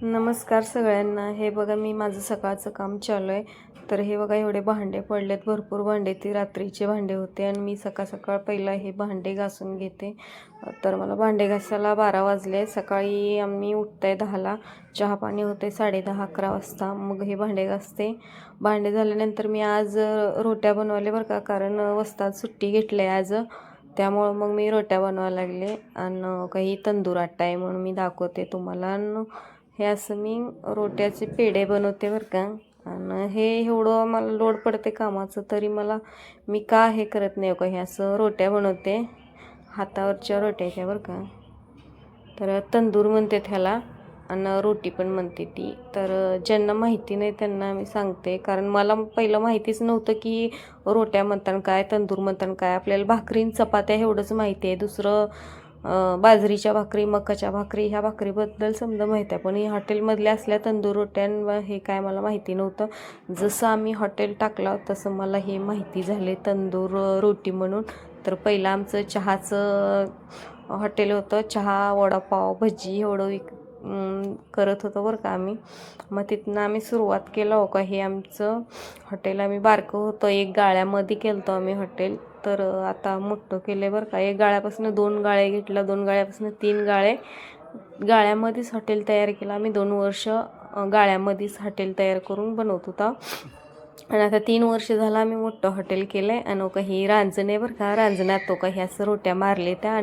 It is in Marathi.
नमस्कार सगळ्यांना। हे बघा मी माझं सकाळचं काम चालू आहे। तर हे बघा एवढे भांडे पडलेत, भरपूर भांडे, ती रात्रीचे भांडे होते आणि मी सकाळ सकाळ पहिला हे भांडे घासून घेते। तर मला भांडे घासायला 12 वाजले। सकाळी आम्ही उठते 10ला, चहा पाणी होते 10:30-11 वाजता, मग हे भांडे घासते। भांडे झाल्यानंतर मी आज रोट्या बनवले बरं का, कारण वस्ताद सुट्टी घेतली आज, त्यामुळं मग मी रोट्या बनवायला लागले आणि काही तंदूर आटा आहे म्हणून मी दाखवते तुम्हाला। हे असं मी रोट्याचे पेढे बनवते बरं का। आणि हे एवढं मला लोड पडते कामाचं, तरी मी का हे करत नाही का, हे असं रोट्या बनवते, हातावरच्या रोट्या त्या बरं का। तर तंदूर म्हणते त्याला आणि रोटी पण म्हणते ती। तर ज्यांना माहिती नाही त्यांना मी सांगते, कारण मला पहिलं माहितीच नव्हतं की रोट्या म्हणतात काय, तंदूर म्हणतात काय। आपल्याला भाकरी चपात्या एवढंच माहिती आहे, दुसरं बाजरीच्या भाकरी, मकाच्या भाकरी, ह्या भाकरीबद्दल समजा माहिती आहे, पण ही हॉटेलमधल्या असल्या तंदूर रोट्यां हे काय मला माहिती नव्हतं। जसं आम्ही हॉटेल टाकलं तसं मला हे माहिती झाले तंदूर रोटी म्हणून। तर पहिलं आमचं चहाचं हॉटेल होतं, चहा, वडापाव, भजी एवढं करत होतो बरं का आम्ही। मग तिथनं आम्ही सुरुवात केलं हो का, हे आमचं हॉटेल आम्ही बारकं होतं, एक गाळ्यामध्ये केलं होतं आम्ही हॉटेल। तर आता मोठं केलं बरं का, एक गाळ्यापासून 2 गाळे घेतलं, 2 गाळ्यापासून 3 गाळे, गाळ्यामध्येच हॉटेल तयार केलं आम्ही। 2 वर्ष गाळ्यामध्येच हॉटेल तयार करून बनवत होता आणि आता 3 वर्ष झालं आम्ही मोठं हॉटेल केलं आहे। आणि काही रांजण आहे बरं का, रांजणात तो काही असं रोट्या मारले त्या।